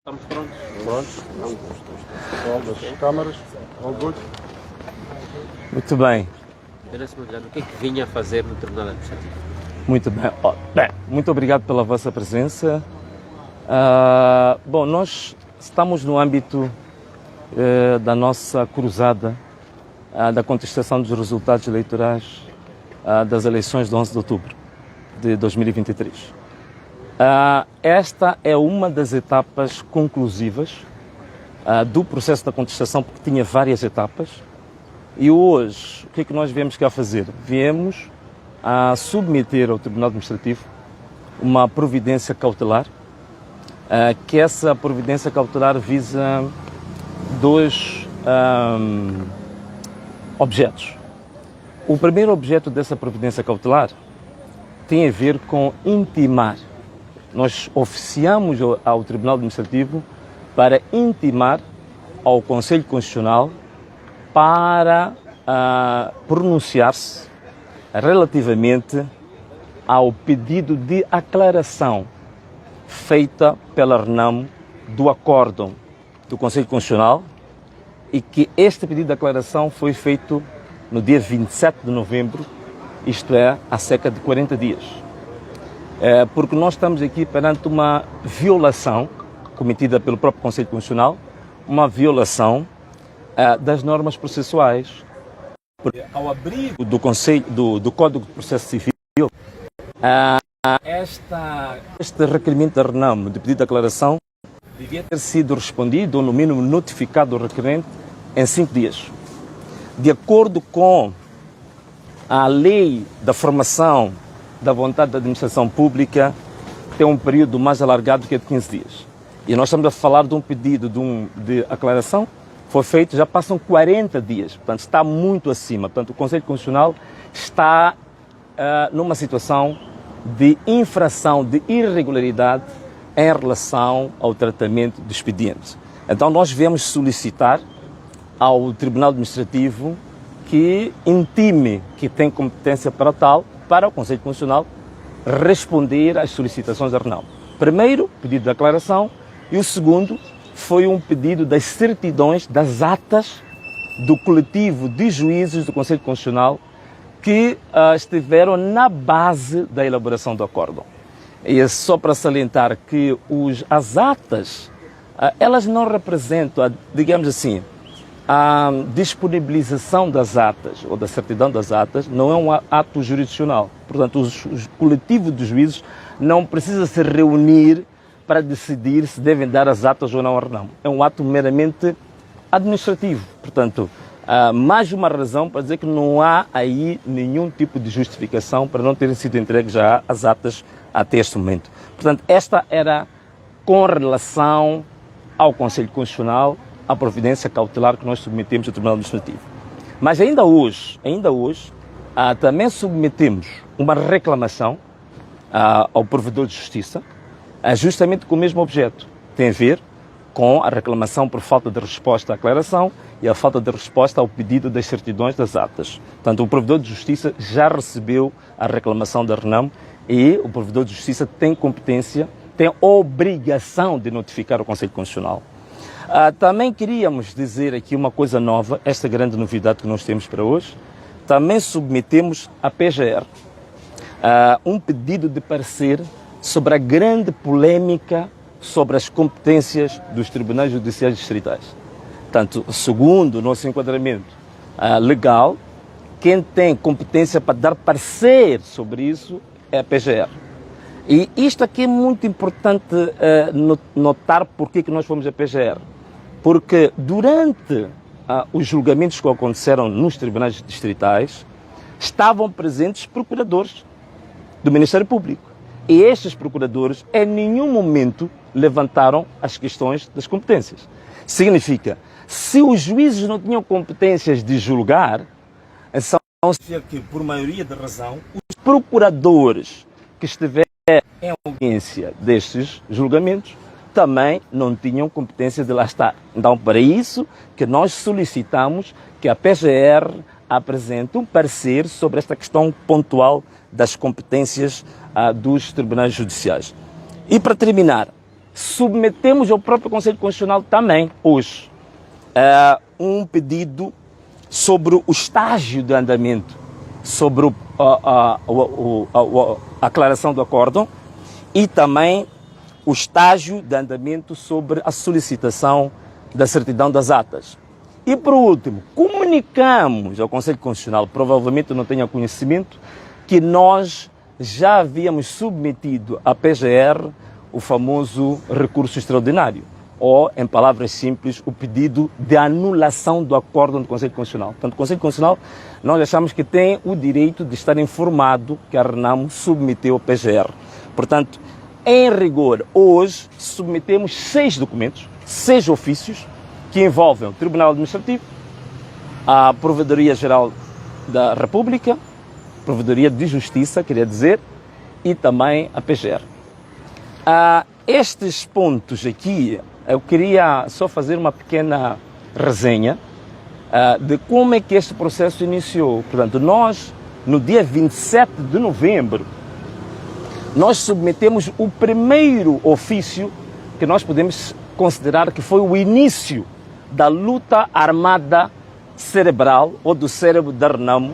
Estamos prontos. Prontos. As câmaras, all good. Muito bem, Venâncio Magalhães, o que é que vinha a fazer no Tribunal Administrativo? muito bem. Muito obrigado pela vossa presença. Bom, nós estamos no âmbito da nossa cruzada da contestação dos resultados eleitorais das eleições de 11 de outubro de 2023. Esta é uma das etapas conclusivas do processo da contestação, porque tinha várias etapas. E hoje, o que é que nós viemos cá fazer? Viemos a submeter ao Tribunal Administrativo uma providência cautelar, que essa providência cautelar visa dois objetos. O primeiro objeto dessa providência cautelar tem a ver com intimar. Nós oficiamos ao Tribunal Administrativo para intimar ao Conselho Constitucional para pronunciar-se relativamente ao pedido de aclaração feita pela RENAMO do acórdão do Conselho Constitucional, e que este pedido de aclaração foi feito no dia 27 de novembro, isto é, há cerca de 40 dias. Porque nós estamos aqui perante uma violação cometida pelo próprio Conselho Constitucional, uma violação das normas processuais. Ao abrigo do Código de Processo Civil, este requerimento da RENAMO de pedido de aclaração devia ter sido respondido, ou no mínimo notificado o requerente, em 5 dias. De acordo com a lei da formação da vontade da administração pública, tem um período mais alargado que é de 15 dias. E nós estamos a falar de um pedido de aclaração, foi feito, já passam 40 dias, portanto está muito acima. Portanto, o Conselho Constitucional está numa situação de infração, de irregularidade em relação ao tratamento do expediente. Então nós viemos solicitar ao Tribunal Administrativo que intime, que tem competência para tal, para o Conselho Constitucional responder às solicitações da RENAMO. Primeiro, pedido de aclaração, e o segundo foi um pedido das certidões, das atas do coletivo de juízes do Conselho Constitucional que estiveram na base da elaboração do acórdão. E é só para salientar que as atas, elas não representam, digamos assim, a disponibilização das atas, ou da certidão das atas, não é um ato jurisdicional. Portanto, o coletivo de juízes não precisa se reunir para decidir se devem dar as atas ou não à RENAMO. É um ato meramente administrativo. Portanto, mais uma razão para dizer que não há aí nenhum tipo de justificação para não terem sido entregues já as atas até este momento. Portanto, esta era com relação ao Conselho Constitucional, a providência cautelar que nós submetemos ao Tribunal Administrativo. Mas ainda hoje, também submetemos uma reclamação ao Provedor de Justiça, justamente com o mesmo objeto. Tem a ver com a reclamação por falta de resposta à aclaração e a falta de resposta ao pedido das certidões das atas. Portanto, o Provedor de Justiça já recebeu a reclamação da RENAMO e o Provedor de Justiça tem competência, tem obrigação de notificar o Conselho Constitucional. Também queríamos dizer aqui uma coisa nova, esta grande novidade que nós temos para hoje. Também submetemos à PGR um pedido de parecer sobre a grande polêmica sobre as competências dos tribunais judiciais distritais. Portanto, segundo o nosso enquadramento legal, quem tem competência para dar parecer sobre isso é a PGR. E isto aqui é muito importante notar porque que nós fomos a PGR. Porque durante os julgamentos que aconteceram nos tribunais distritais, estavam presentes procuradores do Ministério Público. E estes procuradores, em nenhum momento, levantaram as questões das competências. Significa, se os juízes não tinham competências de julgar, então, que por maioria de razão, os procuradores que estiverem em audiência destes julgamentos também não tinham competência de lá estar. Então, para isso que nós solicitamos que a PGR apresente um parecer sobre esta questão pontual das competências dos tribunais judiciais. E para terminar, submetemos ao próprio Conselho Constitucional também, hoje, um pedido sobre o estágio de andamento, sobre a aclaração do acórdão e também o estágio de andamento sobre a solicitação da certidão das atas. E, por último, comunicamos ao Conselho Constitucional, provavelmente não tenha conhecimento, que nós já havíamos submetido à PGR o famoso recurso extraordinário, ou, em palavras simples, o pedido de anulação do acórdão do Conselho Constitucional. Portanto, o Conselho Constitucional, nós achamos que tem o direito de estar informado que a RENAMO submeteu à PGR. Portanto, em rigor, hoje submetemos 6 documentos, 6 ofícios, que envolvem o Tribunal Administrativo, a Provedoria-Geral da República, Provedoria de Justiça, queria dizer, e também a PGR. Estes pontos aqui, eu queria só fazer uma pequena resenha de como é que este processo iniciou. Portanto, nós, no dia 27 de novembro, nós submetemos o primeiro ofício que nós podemos considerar que foi o início da luta armada cerebral ou do cérebro da RENAMO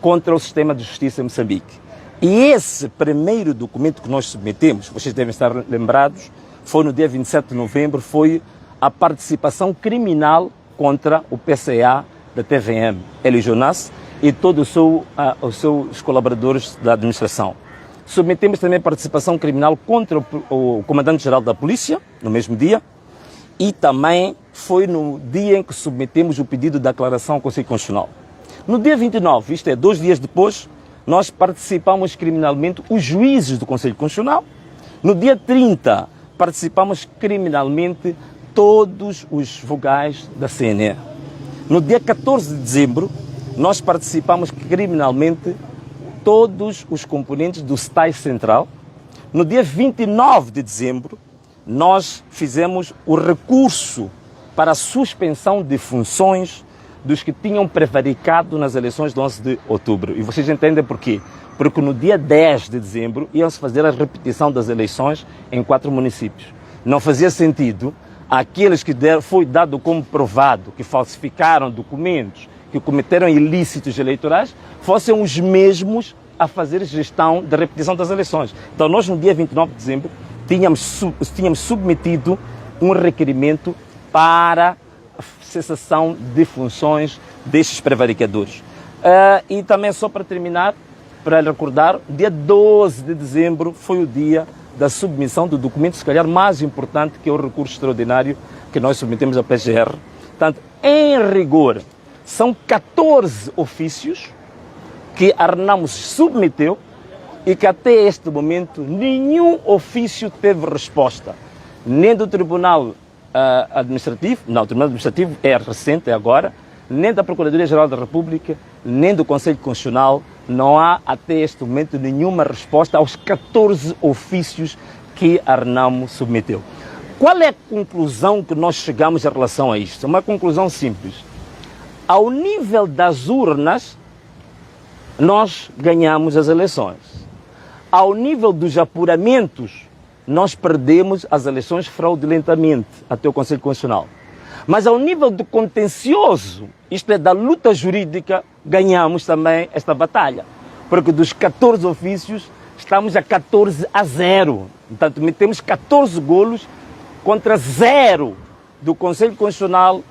contra o sistema de justiça em Moçambique. E esse primeiro documento que nós submetemos, vocês devem estar lembrados, foi no dia 27 de novembro, foi a participação criminal contra o PCA da TVM, Hélio Jonas, e todos os seus colaboradores da administração. Submetemos também a participação criminal contra o comandante-geral da polícia, no mesmo dia, e também foi no dia em que submetemos o pedido de aclaração ao Conselho Constitucional. No dia 29, isto é, 2 dias depois, nós participamos criminalmente os juízes do Conselho Constitucional. No dia 30, participamos criminalmente todos os vogais da CNE. No dia 14 de dezembro, nós participamos criminalmente todos os componentes do STAI Central. No dia 29 de dezembro, nós fizemos o recurso para a suspensão de funções dos que tinham prevaricado nas eleições de 11 de outubro. E vocês entendem por quê? Porque no dia 10 de dezembro iam-se fazer a repetição das eleições em 4 municípios. Não fazia sentido aqueles que foi dado como provado, que falsificaram documentos, que cometeram ilícitos eleitorais, fossem os mesmos a fazer gestão da repetição das eleições. Então nós no dia 29 de dezembro tínhamos submetido um requerimento para a cessação de funções destes prevaricadores. E também, só para terminar, para recordar, dia 12 de dezembro foi o dia da submissão do documento, se calhar mais importante, que é o recurso extraordinário que nós submetemos à PGR. Portanto, em rigor, são 14 ofícios que a RENAMO submeteu e que até este momento nenhum ofício teve resposta, nem do Tribunal Administrativo, não, o Tribunal Administrativo é recente, é agora, nem da Procuradoria-Geral da República, nem do Conselho Constitucional. Não há até este momento nenhuma resposta aos 14 ofícios que a RENAMO submeteu. Qual é a conclusão que nós chegamos em relação a isto? Uma conclusão simples. Ao nível das urnas, nós ganhamos as eleições. Ao nível dos apuramentos, nós perdemos as eleições fraudulentamente até o Conselho Constitucional. Mas ao nível do contencioso, isto é, da luta jurídica, ganhamos também esta batalha. Porque dos 14 ofícios, estamos a 14-0. Portanto, temos 14 golos contra 0 do Conselho Constitucional,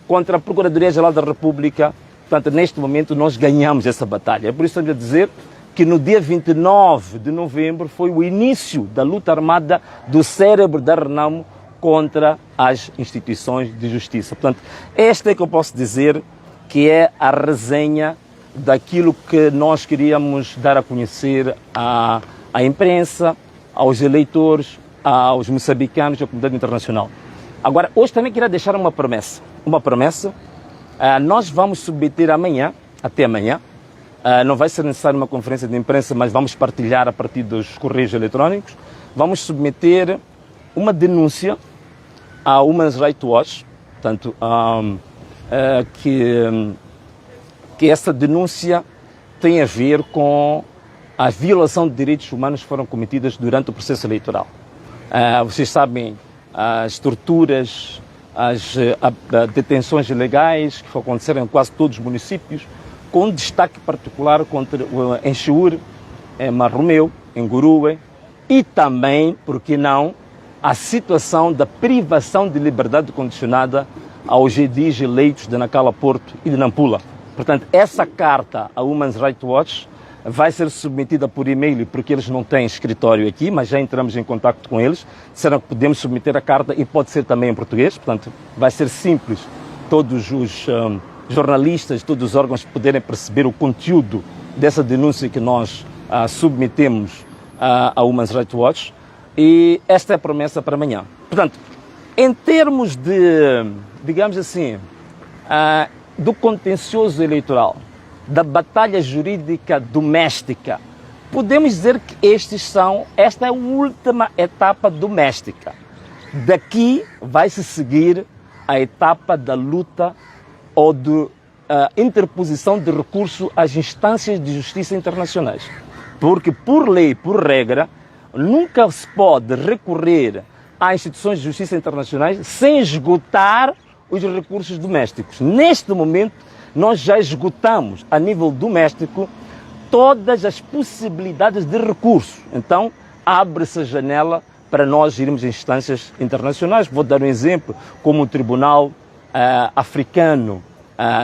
contra a Procuradoria-Geral da República. Portanto, neste momento, nós ganhamos essa batalha. É por isso que eu estou a dizer que no dia 29 de novembro foi o início da luta armada do cérebro da RENAMO contra as instituições de justiça. Portanto, esta é que eu posso dizer que é a resenha daquilo que nós queríamos dar a conhecer à imprensa, aos eleitores, aos moçambicanos e à comunidade internacional. Agora, hoje também queria deixar uma promessa. Nós vamos submeter amanhã, até amanhã, não vai ser necessário uma conferência de imprensa, mas vamos partilhar a partir dos correios eletrónicos. Vamos submeter uma denúncia à Human Rights Watch, portanto, que essa denúncia tem a ver com a violação de direitos humanos que foram cometidas durante o processo eleitoral. Vocês sabem as torturas, as detenções ilegais que aconteceram em quase todos os municípios, com destaque particular contra em Chiure, em Marromeu, em Gurue, e também, por que não, a situação da privação de liberdade condicionada aos edis eleitos de Nacala Porto e de Nampula. Portanto, essa carta à Human Rights Watch vai ser submetida por e-mail, porque eles não têm escritório aqui, mas já entramos em contato com eles. Disseram que podemos submeter a carta e pode ser também em português, portanto, vai ser simples todos os jornalistas, todos os órgãos poderem perceber o conteúdo dessa denúncia que nós submetemos à Human Rights Watch. E esta é a promessa para amanhã. Portanto, em termos de, digamos assim, do contencioso eleitoral, da batalha jurídica doméstica, podemos dizer que esta é a última etapa doméstica. Daqui vai-se seguir a etapa da luta ou de interposição de recurso às instâncias de justiça internacionais. Porque, por lei, por regra, nunca se pode recorrer a instituições de justiça internacionais sem esgotar os recursos domésticos. Neste momento, nós já esgotamos, a nível doméstico, todas as possibilidades de recurso. Então, abre-se a janela para nós irmos em instâncias internacionais. Vou dar um exemplo, como o Tribunal Africano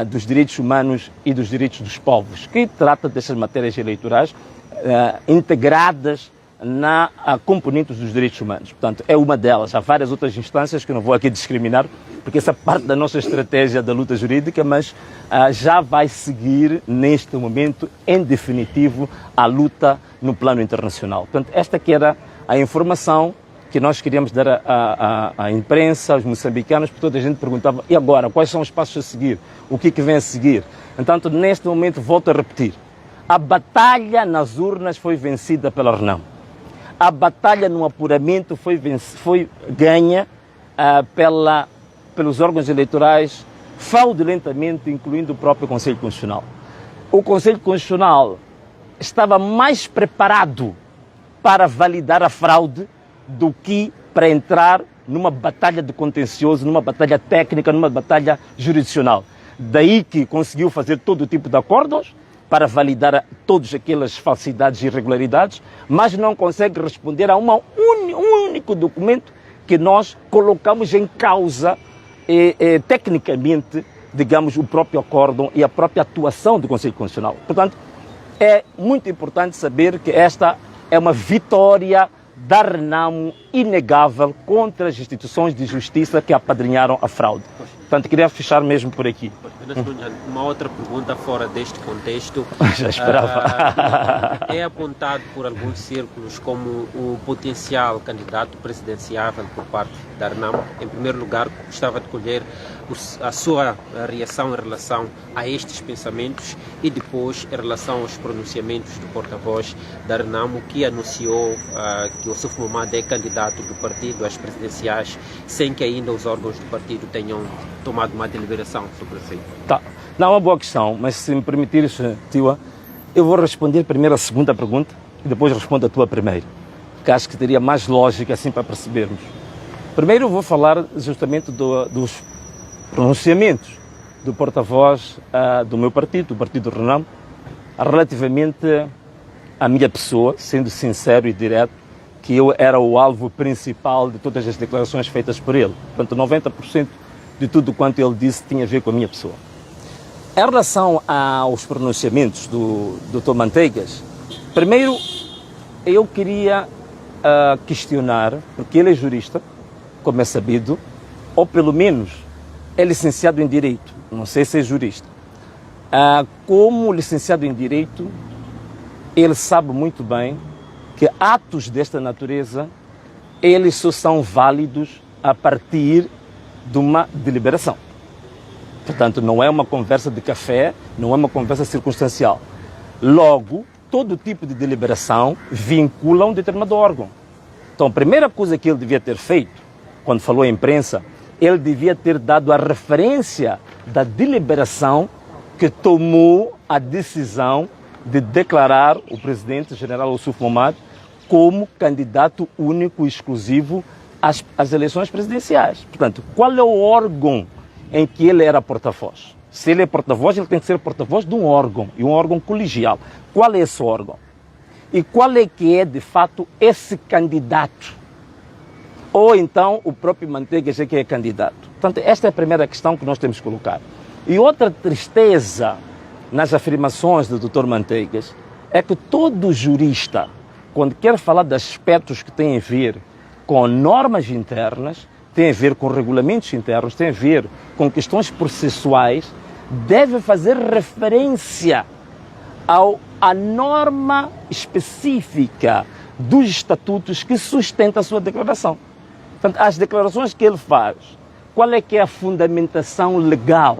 dos Direitos Humanos e dos Direitos dos Povos, que trata dessas matérias eleitorais integradas na componente dos direitos humanos. Portanto, é uma delas. Há várias outras instâncias que eu não vou aqui discriminar, porque essa é parte da nossa estratégia da luta jurídica, mas já vai seguir, neste momento, em definitivo, a luta no plano internacional. Portanto, esta que era a informação que nós queríamos dar à imprensa, aos moçambicanos, porque toda a gente perguntava, e agora, quais são os passos a seguir? O que vem a seguir? Portanto, neste momento, volto a repetir, a batalha nas urnas foi vencida pela Renamo. A batalha no apuramento foi ganha pelos órgãos eleitorais fraudulentamente, incluindo o próprio Conselho Constitucional. O Conselho Constitucional estava mais preparado para validar a fraude do que para entrar numa batalha de contencioso, numa batalha técnica, numa batalha jurisdicional. Daí que conseguiu fazer todo tipo de acordos para validar todas aquelas falsidades e irregularidades, mas não consegue responder a um único documento que nós colocamos em causa tecnicamente, digamos, o próprio acórdão e a própria atuação do Conselho Constitucional. Portanto, é muito importante saber que esta é uma vitória da Renamo inegável contra as instituições de justiça que apadrinharam a fraude. Portanto, queria fechar mesmo por aqui. Uma outra pergunta fora deste contexto. Já esperava. É apontado por alguns círculos como o potencial candidato presidenciável por parte da Renamo. Em primeiro lugar, gostava de colher a sua reação em relação a estes pensamentos e depois em relação aos pronunciamentos do porta-voz da Renamo, que anunciou que o Yusuf Mohammed é candidato do partido às presidenciais, sem que ainda os órgãos do partido tenham tomado uma deliberação sobre isso. Tá. Não, é uma boa questão, mas se me permitires, Tiwa, eu vou responder primeiro a segunda pergunta e depois respondo a tua primeira, que acho que teria mais lógica assim para percebermos. Primeiro eu vou falar justamente dos pronunciamentos do porta-voz do meu partido, do Partido Renamo, relativamente à minha pessoa, sendo sincero e direto, que eu era o alvo principal de todas as declarações feitas por ele. Portanto, 90% de tudo quanto ele disse tinha a ver com a minha pessoa. Em relação aos pronunciamentos do Dr. Manteigas, primeiro eu queria questionar, porque ele é jurista, como é sabido, ou pelo menos é licenciado em Direito, não sei se é jurista. Como licenciado em Direito, ele sabe muito bem que atos desta natureza, eles só são válidos a partir de uma deliberação. Portanto, não é uma conversa de café, não é uma conversa circunstancial. Logo, todo tipo de deliberação vincula um determinado órgão. Então, a primeira coisa que ele devia ter feito, quando falou à imprensa, ele devia ter dado a referência da deliberação que tomou a decisão de declarar o presidente general Yusuf Mohammed como candidato único e exclusivo às eleições presidenciais. Portanto, qual é o órgão em que ele era porta-voz? Se ele é porta-voz, ele tem que ser porta-voz de um órgão, e um órgão colegial. Qual é esse órgão? E qual é que é, de fato, esse candidato? Ou então o próprio Manteigas é que é candidato? Portanto, esta é a primeira questão que nós temos que colocar. E outra tristeza nas afirmações do Dr. Manteigas é que todo jurista, quando quer falar de aspectos que têm a ver com normas internas, tem a ver com regulamentos internos, tem a ver com questões processuais, deve fazer referência à norma específica dos estatutos que sustenta a sua declaração. Portanto, as declarações que ele faz, qual é que é a fundamentação legal?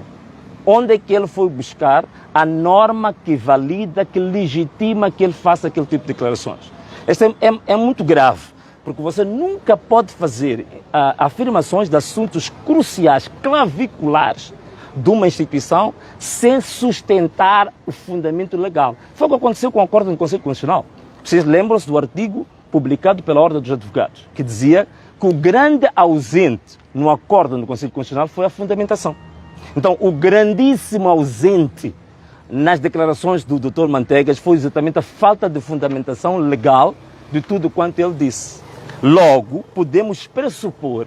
Onde é que ele foi buscar a norma que valida, que legitima que ele faça aquele tipo de declarações? Isto é muito grave, porque você nunca pode fazer afirmações de assuntos cruciais, claviculares de uma instituição sem sustentar o fundamento legal. Foi o que aconteceu com o acordo do Conselho Constitucional. Vocês lembram-se do artigo publicado pela Ordem dos Advogados, que dizia que o grande ausente no acordo do Conselho Constitucional foi a fundamentação. Então, o grandíssimo ausente nas declarações do Dr. Manteigas foi exatamente a falta de fundamentação legal de tudo quanto ele disse. Logo, podemos pressupor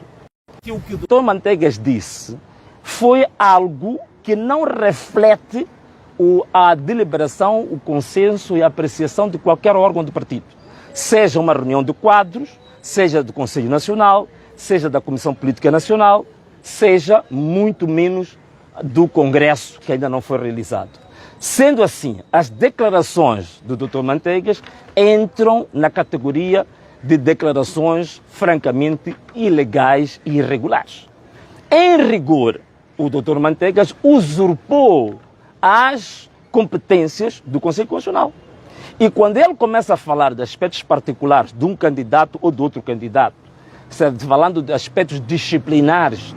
que o que o Dr. Manteigas disse foi algo que não reflete a deliberação, o consenso e a apreciação de qualquer órgão do partido. Seja uma reunião de quadros, seja do Conselho Nacional, seja da Comissão Política Nacional, seja muito menos do Congresso, que ainda não foi realizado. Sendo assim, as declarações do Dr. Manteigas entram na categoria de declarações francamente ilegais e irregulares. Em rigor, o Dr. Manteigas usurpou as competências do Conselho Constitucional. E quando ele começa a falar de aspectos particulares de um candidato ou de outro candidato, falando de aspectos disciplinares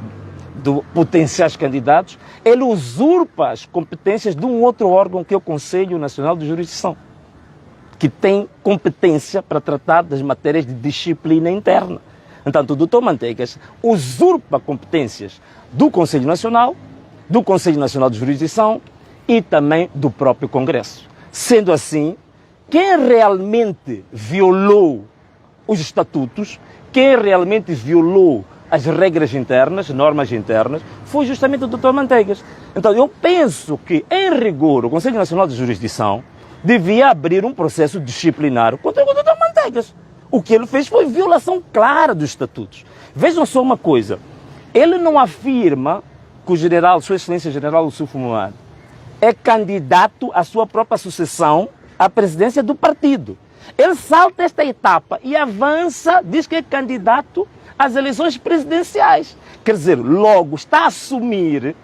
de potenciais candidatos, ele usurpa as competências de um outro órgão que é o Conselho Nacional de Jurisdição, que tem competência para tratar das matérias de disciplina interna. Então, o Dr. Manteigas usurpa competências do Conselho Nacional, do Conselho Nacional de Jurisdição e também do próprio Congresso. Sendo assim, quem realmente violou os estatutos, quem realmente violou as regras internas, normas internas, foi justamente o Dr. Manteigas. Então, eu penso que, em rigor, o Conselho Nacional de Jurisdição devia abrir um processo disciplinar contra o Dr. Manteigas. O que ele fez foi violação clara dos estatutos. Vejam só uma coisa, ele não afirma que o general, Sua Excelência General Youssoufo Momad, é candidato à sua própria sucessão à presidência do partido. Ele salta esta etapa e avança, diz que é candidato às eleições presidenciais. Quer dizer, logo está a assumir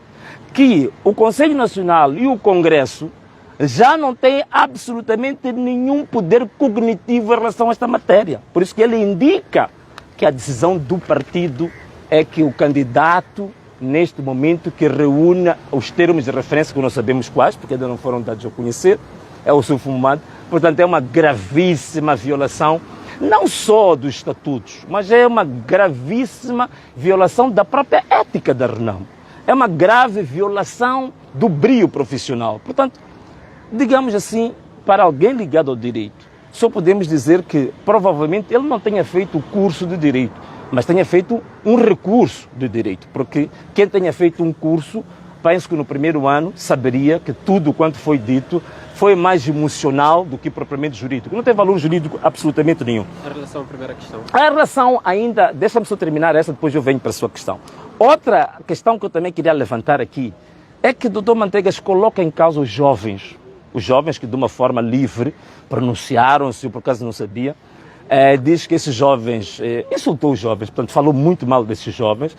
que o Conselho Nacional e o Congresso já não têm absolutamente nenhum poder cognitivo em relação a esta matéria. Por isso que ele indica que a decisão do partido é que o candidato, neste momento, que reúna os termos de referência, que nós sabemos quais, porque ainda não foram dados a conhecer, é o Youssoufo Momad. Portanto, é uma gravíssima violação, não só dos estatutos, mas é uma gravíssima violação da própria ética da RENAMO. É uma grave violação do brio profissional. Portanto, digamos assim, para alguém ligado ao direito, só podemos dizer que provavelmente ele não tenha feito o curso de direito, mas tenha feito um recurso de direito, porque quem tenha feito um curso, penso que no primeiro ano saberia que tudo quanto foi dito foi mais emocional do que propriamente jurídico. Não tem valor jurídico absolutamente nenhum. Em relação à primeira questão. A relação ainda, deixa-me só terminar essa, depois eu venho para a sua questão. Outra questão que eu também queria levantar aqui é que o Dr. Manteigas coloca em causa os jovens que de uma forma livre pronunciaram-se, eu por acaso não sabia, diz que esses jovens, insultou os jovens, portanto falou muito mal desses jovens,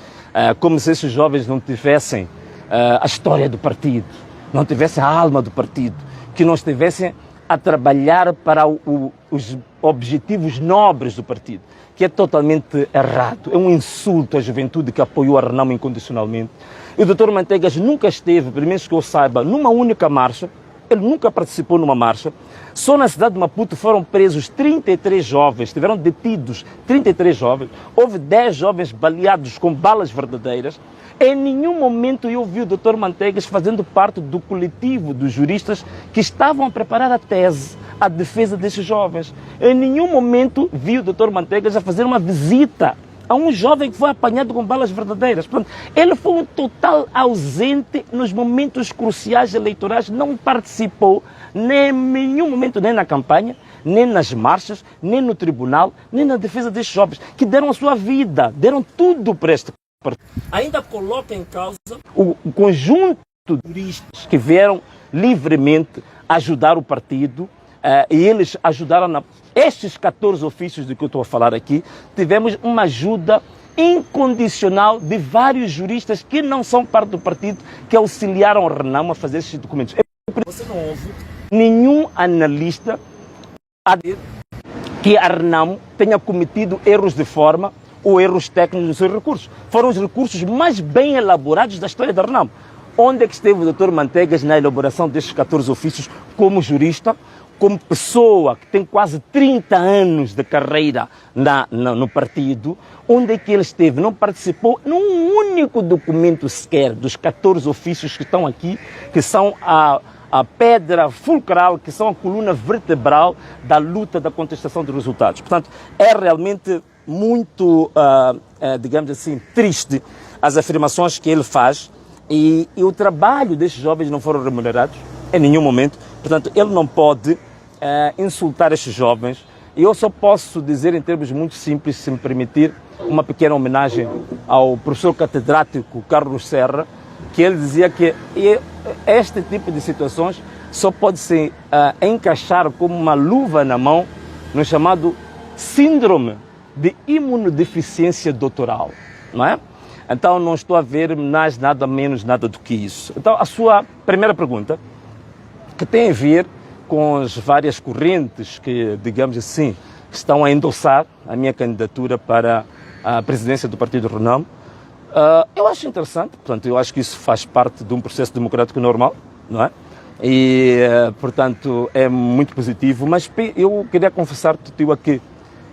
como se esses jovens não tivessem a história do partido, não tivessem a alma do partido, que não estivessem a trabalhar para os objetivos nobres do partido, que é totalmente errado. É um insulto à juventude que apoiou a RENAMO incondicionalmente. E o Dr. Manteigas nunca esteve, pelo menos que eu saiba, numa única marcha ele nunca participou numa marcha. Só na cidade de Maputo foram presos 33 jovens, estiveram detidos 33 jovens, houve 10 jovens baleados com balas verdadeiras. Em nenhum momento eu vi o Dr. Manteigas fazendo parte do coletivo dos juristas que estavam a preparar a tese, a defesa desses jovens. Em nenhum momento vi o Dr. Manteigas a fazer uma visita a um jovem que foi apanhado com balas verdadeiras. Portanto, ele foi um total ausente nos momentos cruciais eleitorais, não participou nem em nenhum momento, nem na campanha, nem nas marchas, nem no tribunal, nem na defesa destes jovens, que deram a sua vida, deram tudo para este partido. Ainda coloca em causa o conjunto de juristas que vieram livremente ajudar o partido, e eles ajudaram estes 14 ofícios de que eu estou a falar aqui. Tivemos uma ajuda incondicional de vários juristas que não são parte do partido, que auxiliaram o Renamo a fazer esses documentos. Você não ouve nenhum analista a dizer que a Renamo tenha cometido erros de forma ou erros técnicos nos seus recursos. Foram os recursos mais bem elaborados da história da Renamo. Onde é que esteve o Dr. Manteigas na elaboração destes 14 ofícios como jurista, como pessoa que tem quase 30 anos de carreira no partido? Onde é que ele esteve? Não participou num único documento sequer dos 14 ofícios que estão aqui, que são a pedra fulcral, que são a coluna vertebral da luta da contestação de resultados. Portanto, é realmente muito, digamos assim, triste as afirmações que ele faz, e o trabalho destes jovens não foram remunerados em nenhum momento. Portanto, ele não pode insultar estes jovens. E eu só posso dizer, em termos muito simples, se me permitir, uma pequena homenagem ao professor catedrático Carlos Serra, que ele dizia que este tipo de situações só pode se encaixar como uma luva na mão no chamado síndrome de imunodeficiência doutoral, não é? Então não estou a ver mais nada menos nada do que isso. Então a sua primeira pergunta, que tem a ver com as várias correntes que, digamos assim, estão a endossar a minha candidatura para a presidência do Partido Renamo, eu acho interessante. Portanto, eu acho que isso faz parte de um processo democrático normal, não é? E, portanto, é muito positivo. Mas eu queria confessar-te, Tiwa, que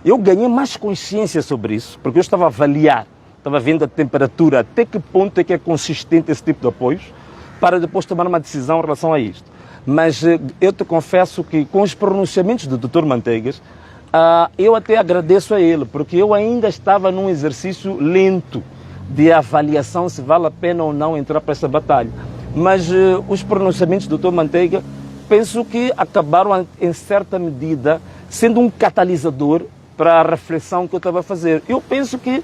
eu ganhei mais consciência sobre isso, porque eu estava a avaliar, estava vendo a temperatura, até que ponto é que é consistente esse tipo de apoios, para depois tomar uma decisão em relação a isto. Mas eu te confesso que com os pronunciamentos do Dr. Manteigas, eu até agradeço a ele, porque eu ainda estava num exercício lento de avaliação se vale a pena ou não entrar para essa batalha. Mas os pronunciamentos do Dr. Manteiga, penso que acabaram, em certa medida, sendo um catalisador para a reflexão que eu estava a fazer. Eu penso que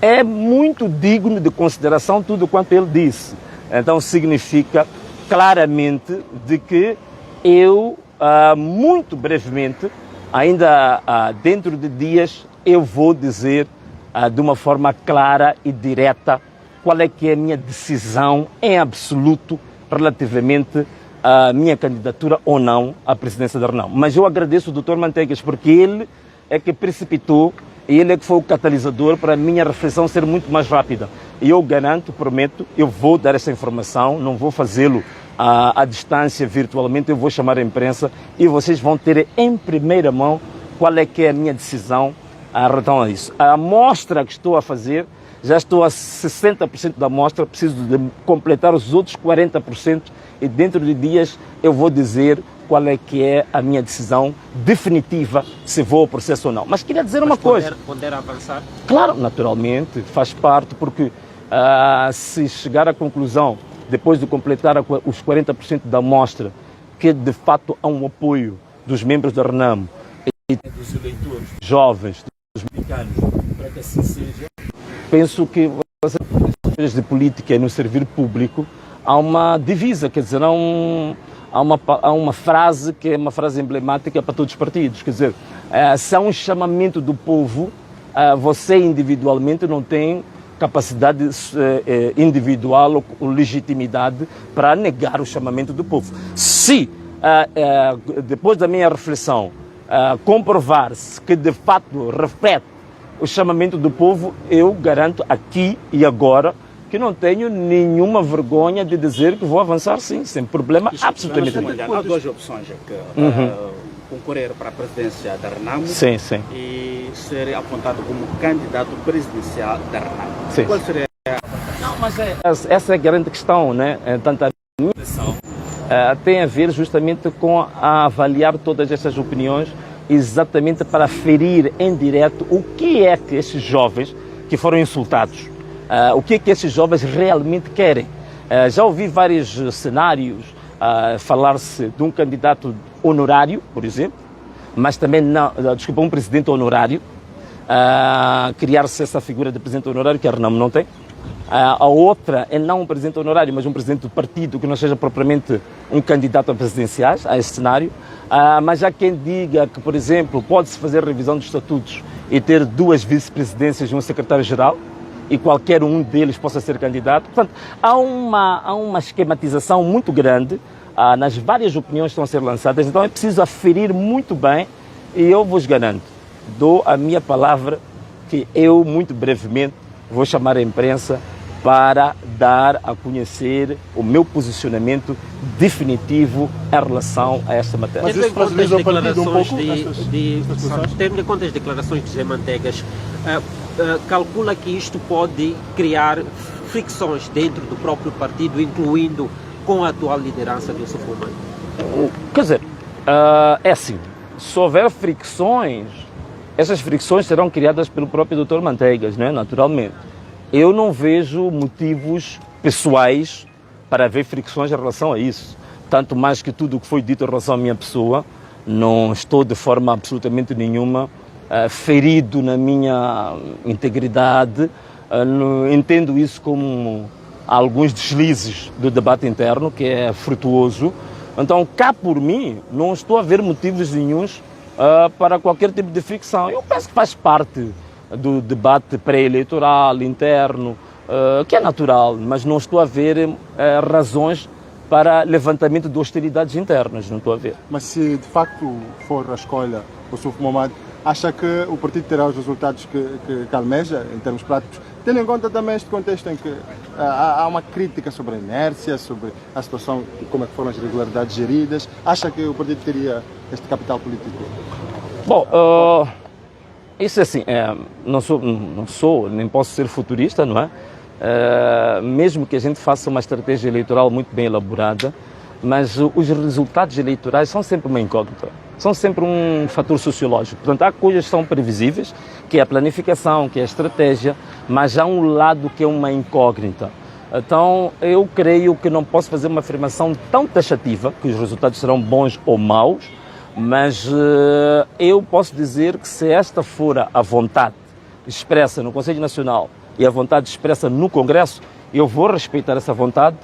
é muito digno de consideração tudo quanto ele disse. Então significa claramente de que eu, muito brevemente, ainda dentro de dias, eu vou dizer de uma forma clara e direta qual é que é a minha decisão em absoluto relativamente à minha candidatura ou não à presidência da Renamo. Mas eu agradeço ao Dr. Manteigas, porque ele é que precipitou e ele é que foi o catalisador para a minha reflexão ser muito mais rápida. E eu garanto, prometo, eu vou dar essa informação, não vou fazê-lo à distância, virtualmente, eu vou chamar a imprensa e vocês vão ter em primeira mão qual é que é a minha decisão em relação a isso. A amostra que estou a fazer, já estou a 60% da amostra, preciso de completar os outros 40% e dentro de dias eu vou dizer qual é que é a minha decisão definitiva, se vou ao processo ou não. Mas queria dizer uma coisa. Ponder avançar? Claro, naturalmente, faz parte, porque se chegar à conclusão, depois de completar os 40% da amostra, que de fato há um apoio dos membros da Renamo e dos eleitores jovens, dos mexicanos, para que assim seja, penso que as coisas de política e no servir público há uma divisa, quer dizer, há uma frase que é uma frase emblemática para todos os partidos, quer dizer, se há um chamamento do povo, você individualmente não tem capacidade individual ou legitimidade para negar o chamamento do povo. Se, depois da minha reflexão, comprovar-se que de fato reflete o chamamento do povo, eu garanto aqui e agora que não tenho nenhuma vergonha de dizer que vou avançar sim, sem problema absolutamente nenhum. Há duas opções aqui. Concorrer para a presidência da Renamo Sim, sim. e ser apontado como candidato presidencial da Renamo. Sim. Qual seria Não, mas essa é a grande questão, né? Tanto a minha impressão tem a ver justamente com a avaliar todas essas opiniões exatamente para ferir em direto o que é que esses jovens que foram insultados, o que é que esses jovens realmente querem. Já ouvi vários cenários falar-se de um candidato honorário, por exemplo, mas também não, desculpa, um presidente honorário, criar-se essa figura de presidente honorário que a Renamo não tem. A outra é não um presidente honorário, mas um presidente do partido que não seja propriamente um candidato a presidenciais, a esse cenário. Mas há quem diga que, por exemplo, pode-se fazer revisão dos estatutos e ter 2 vice-presidências e um secretário-geral e qualquer um deles possa ser candidato. Portanto, há uma esquematização muito grande nas várias opiniões que estão a ser lançadas, então é preciso aferir muito bem e eu vos garanto, dou a minha palavra que eu, muito brevemente, vou chamar a imprensa para dar a conhecer o meu posicionamento definitivo em relação a esta matéria. Mas isso fragiliza o partido um pouco, Tendo em conta as declarações de José Manteigas, calcula que isto pode criar fricções dentro do próprio partido, incluindo com a atual liderança de Yusuf Mahamat? Quer dizer, é assim, se houver fricções, essas fricções serão criadas pelo próprio Dr. Manteigas, né? Naturalmente. Eu não vejo motivos pessoais para haver fricções em relação a isso. Tanto mais que tudo o que foi dito em relação à minha pessoa, não estou de forma absolutamente nenhuma ferido na minha integridade. Entendo isso como alguns deslizes do debate interno, que é frutuoso. Então, cá por mim, não estou a ver motivos nenhuns para qualquer tipo de fricção. Eu penso que faz parte do debate pré-eleitoral, interno, que é natural, mas não estou a ver razões para levantamento de hostilidades internas, não estou a ver. Mas se de facto for a escolha o Yusuf Mahamat, acha que o partido terá os resultados que almeja em termos práticos, tendo em conta também este contexto em que há uma crítica sobre a inércia, sobre a situação de como é que foram as irregularidades geridas, acha que o partido teria este capital político? Bom, isso é assim, não sou, nem posso ser futurista, não é? Mesmo que a gente faça uma estratégia eleitoral muito bem elaborada, mas os resultados eleitorais são sempre uma incógnita, são sempre um fator sociológico. Portanto, há coisas que são previsíveis, que é a planificação, que é a estratégia, mas há um lado que é uma incógnita. Então, eu creio que não posso fazer uma afirmação tão taxativa, que os resultados serão bons ou maus, mas eu posso dizer que se esta for a vontade expressa no Conselho Nacional e a vontade expressa no Congresso, eu vou respeitar essa vontade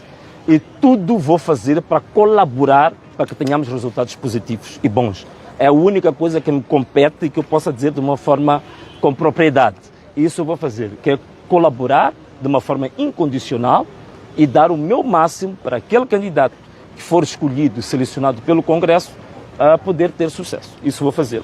e tudo vou fazer para colaborar para que tenhamos resultados positivos e bons. É a única coisa que me compete e que eu possa dizer de uma forma com propriedade. Isso eu vou fazer, que é colaborar de uma forma incondicional e dar o meu máximo para aquele candidato que for escolhido e selecionado pelo Congresso a poder ter sucesso. Isso vou fazer.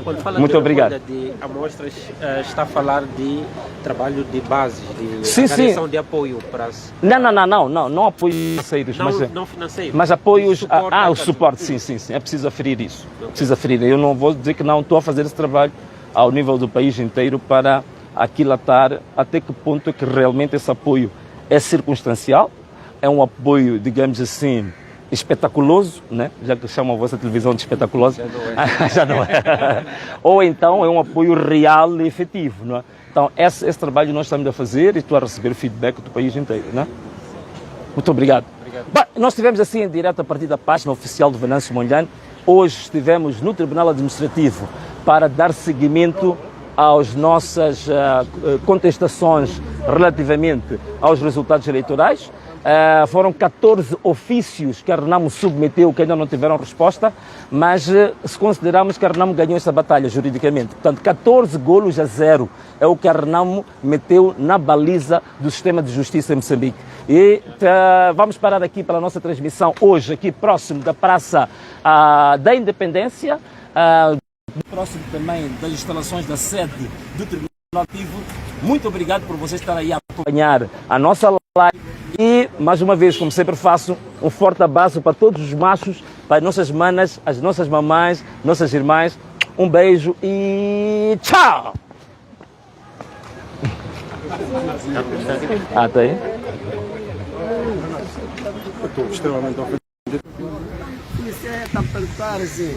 Quando fala Muito obrigado. De amostras, está a falar de trabalho de bases, de Sim, organização sim. de apoio para as... Não apoios financeiros, Não financeiros. mas apoios, o suporte, tudo. sim, é preciso aferir isso. Precisa aferir. Eu não vou dizer que não estou a fazer esse trabalho ao nível do país inteiro para aquilatar até que ponto é que realmente esse apoio é circunstancial, é um apoio, digamos assim, espetaculoso, né? Já que chamam a vossa televisão de espetaculosa. Já não é. Ou então é um apoio real e efetivo, não é? Então, esse trabalho nós estamos a fazer e estou a receber feedback do país inteiro, né? Muito obrigado. Bem, nós estivemos assim em direto a partir da página oficial do Venâncio Mondlane. Hoje estivemos no Tribunal Administrativo para dar seguimento às nossas contestações relativamente aos resultados eleitorais. Foram 14 ofícios que a Renamo submeteu que ainda não tiveram resposta, mas se considerarmos que a Renamo ganhou essa batalha juridicamente, portanto 14-0 é o que a Renamo meteu na baliza do sistema de justiça em Moçambique. E vamos parar aqui pela nossa transmissão hoje, aqui próximo da Praça da Independência, próximo também das instalações da sede do Tribunal. Muito obrigado por vocês estarem aí a acompanhar a nossa live. E, mais uma vez, como sempre faço, um forte abraço para todos os machos, para as nossas manas, as nossas mamães, nossas irmãs. Um beijo e tchau! Até aí. Estou extremamente ofendido. Isso é, está a perguntar assim.